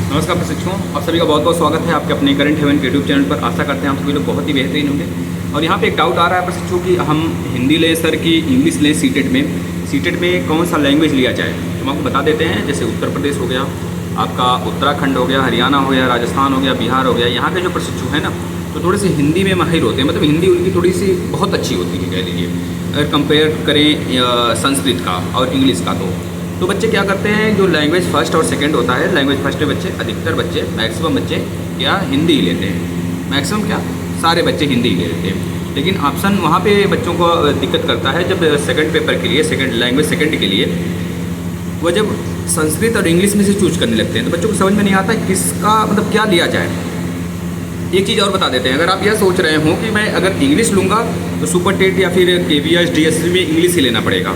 नमस्कार प्रशिक्षुओं, आप सभी का बहुत बहुत स्वागत है आपके अपने करंट हेवन के यूट्यूब चैनल पर। आशा करते हैं आप सभी लोग बहुत ही बेहतरीन होंगे। और यहाँ पे एक डाउट आ रहा है प्रशिक्षुओं कि हम हिंदी लें सर कि इंग्लिश लें सीटेट में कौन सा लैंग्वेज लिया जाए। तो हम आपको बता देते हैं, जैसे उत्तर प्रदेश हो गया, आपका उत्तराखंड हो गया, हरियाणा हो गया, राजस्थान हो गया, बिहार हो गया, यहाँ के जो प्रशिक्षु हैं ना, तो थोड़े से हिंदी में माहिर होते हैं। मतलब हिंदी उनकी थोड़ी सी बहुत अच्छी होती है कह लीजिए, अगर कंपेयर करें संस्कृत का और इंग्लिश का। तो बच्चे क्या करते हैं, जो लैंग्वेज फर्स्ट और सेकंड होता है, लैंग्वेज फर्स्ट में बच्चे अधिकतर बच्चे मैक्सिमम बच्चे क्या हिंदी ही लेते हैं। मैक्सिमम क्या सारे बच्चे हिंदी ही ले लेते हैं। लेकिन ऑप्शन वहाँ पे बच्चों को दिक्कत करता है जब सेकंड पेपर के लिए, सेकंड लैंग्वेज सेकंड के लिए वो जब संस्कृत और इंग्लिश में से चूज करने लगते हैं तो बच्चों को समझ में नहीं आता किसका मतलब क्या लिया जाए। एक चीज़ और बता देते हैं, अगर आप यह सोच रहे हो कि मैं अगर इंग्लिश लूँगा तो सुपर टेट या फिर KVS DSC में इंग्लिश ही लेना पड़ेगा,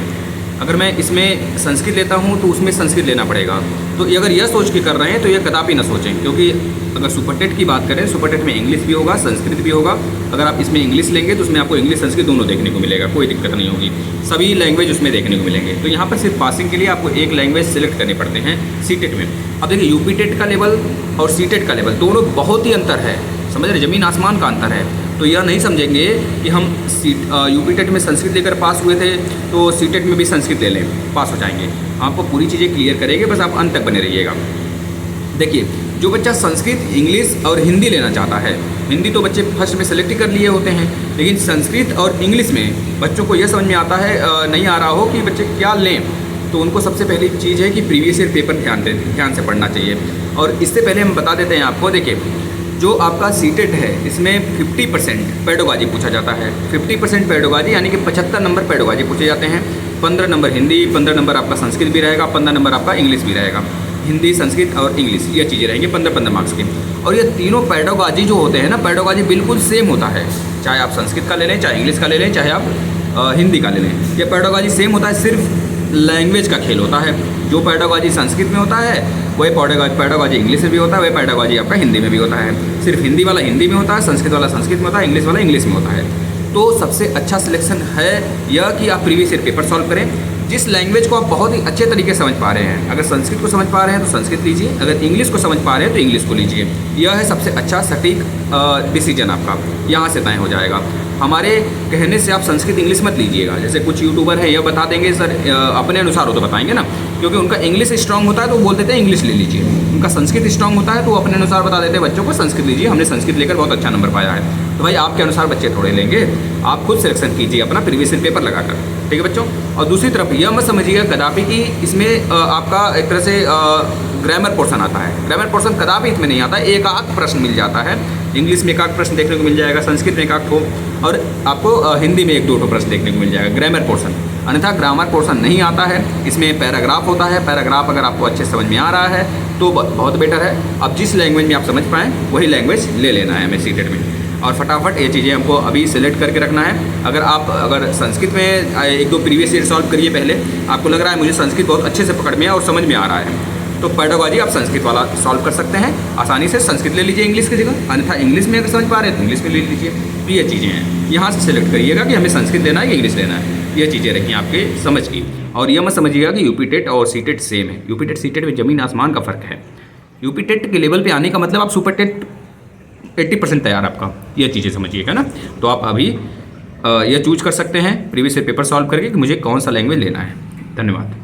अगर मैं इसमें संस्कृत लेता हूँ तो उसमें संस्कृत लेना पड़ेगा, तो अगर यह सोच के कर रहे हैं तो यह कदापि ना सोचें। क्योंकि अगर सुपर टेट की बात करें, सुपर टेट में इंग्लिश भी होगा, संस्कृत भी होगा। अगर आप इसमें इंग्लिश लेंगे तो उसमें आपको इंग्लिश संस्कृत दोनों देखने को मिलेगा, कोई दिक्कत नहीं होगी, सभी लैंग्वेज उसमें देखने को मिलेंगे। तो यहाँ पर सिर्फ पासिंग के लिए आपको एक लैंग्वेज सेलेक्ट करने पड़ते हैं सीटेट में। अब देखिए यूपी टेट का लेवल और सीटेट का लेवल दोनों बहुत ही अंतर है, समझ रहे, ज़मीन आसमान का अंतर है। तो यह नहीं समझेंगे कि हम यूपी टेट में संस्कृत लेकर पास हुए थे तो सीटेट में भी संस्कृत ले लें, पास हो जाएंगे। आपको पूरी चीज़ें क्लियर करेंगे, बस आप अंत तक बने रहिएगा। देखिए, जो बच्चा संस्कृत, इंग्लिश और हिंदी लेना चाहता है, हिंदी तो बच्चे फर्स्ट में सेलेक्ट ही कर लिए होते हैं, लेकिन संस्कृत और इंग्लिश में बच्चों को यह समझ में आता है, नहीं आ रहा हो कि बच्चे क्या लें, तो उनको सबसे पहली चीज़ है कि प्रीवियस ईयर पेपर ध्यान से पढ़ना चाहिए। और इससे पहले हम बता देते हैं आपको, देखिए जो आपका सीटेट है इसमें 50% पेडोलॉजी पूछा जाता है। 50% पेडोलॉजी यानी कि 75 नंबर पेडोलॉजी पूछे जाते हैं। 15 नंबर हिंदी, 15 नंबर आपका संस्कृत भी रहेगा, 15 नंबर आपका इंग्लिश भी रहेगा। हिंदी, संस्कृत और इंग्लिश ये चीज़ें रहेंगी 15-15 मार्क्स की। और ये तीनों पेडोलॉजी जो होते हैं ना, पेडोलॉजी बिल्कुल सेम होता है, चाहे आप संस्कृत का ले लें, चाहे इंग्लिश का ले लें, चाहे आप हिंदी का ले लें, ये पेडोलॉजी सेम होता है। सिर्फ लैंग्वेज का खेल होता है। जो पेडोलॉजी संस्कृत में होता है वही पेडोलॉजी इंग्लिश में भी होता है, वही पेडोलॉजी आपका हिंदी में भी होता है। सिर्फ हिंदी वाला हिंदी में होता है, संस्कृत वाला संस्कृत में होता है, इंग्लिश वाला इंग्लिश में होता है। तो सबसे अच्छा सिलेक्शन है यह कि आप प्रीवियस ईयर पेपर सॉल्व करें। जिस लैंग्वेज को आप बहुत ही अच्छे तरीके से समझ पा रहे हैं, अगर संस्कृत को समझ पा रहे हैं तो संस्कृत लीजिए, अगर इंग्लिश को समझ पा रहे हैं तो इंग्लिश को लीजिए। यह है सबसे अच्छा सटीक डिसीजन आपका, यहाँ से तय हो जाएगा। हमारे कहने से आप संस्कृत इंग्लिश मत लीजिएगा। जैसे कुछ यूट्यूबर हैं, यह बता देंगे सर अपने अनुसार हो तो बताएंगे ना, क्योंकि उनका इंग्लिश स्ट्रांग होता है तो वो बोल देते हैं इंग्लिश ले लीजिए, उनका संस्कृत स्ट्रांग होता है तो वो अपने अनुसार बता देते हैं बच्चों को संस्कृत लीजिए, हमने संस्कृत लेकर बहुत अच्छा नंबर पाया है। तो भाई आपके अनुसार बच्चे थोड़े लेंगे, आप खुद सिलेक्शन कीजिए अपना प्रीवियस ईयर पेपर लगाकर, ठीक है बच्चों। और दूसरी तरफ यह मत समझिएगा कदापि कि इसमें आपका एक तरह से ग्रामर पोर्शन आता है। ग्रामर पोर्शन कदापि इसमें नहीं आता है, एक आध प्रश्न मिल जाता है। इंग्लिश में एक आध प्रश्न देखने को मिल जाएगा, संस्कृत में एक आध ठो, और आपको हिंदी में एक दो ठो प्रश्न देखने को मिल जाएगा ग्रामर पोर्शन। अन्यथा ग्रामर पोर्शन नहीं आता है। इसमें पैराग्राफ होता है, पैराग्राफ अगर आपको अच्छे समझ में आ रहा है तो बहुत बेटर है। अब जिस लैंग्वेज में आप समझ पाएँ वही लैंग्वेज ले लेना है हमें सीटेट में, और फटाफट ये चीज़ें हमको अभी सिलेक्ट करके रखना है। अगर संस्कृत में एक दो प्रीवियस ईयर सॉल्व करिए पहले, आपको लग रहा है मुझे संस्कृत बहुत अच्छे से पकड़ में और समझ में आ रहा है, तो पेडोलॉजी आप संस्कृत वाला सॉल्व कर सकते हैं आसानी से। संस्कृत ले लीजिए इंग्लिश की जगह, अन्यथा इंग्लिश में अगर समझ पा रहे हैं तो इंग्लिश में ले लीजिए। तो ये चीज़ें हैं, यहाँ से सिलेक्ट करिएगा कि हमें संस्कृत लेना है या इंग्लिश लेना है। ये चीज़ें रखिए आपके समझ की। और यह मत समझिएगा कि यूपी टेट और सीटेट सेम है। यूपी टेट सीटेट में ज़मीन आसमान का फ़र्क है। यूपी टेट के लेवल पे आने का मतलब आप सुपर टेट 80% तैयार आपका, ये चीज़ें समझिएगा ना। तो आप अभी यह चूज कर सकते हैं प्रीवियस ईयर पेपर सॉल्व करके कि मुझे कौन सा लैंग्वेज लेना है। धन्यवाद।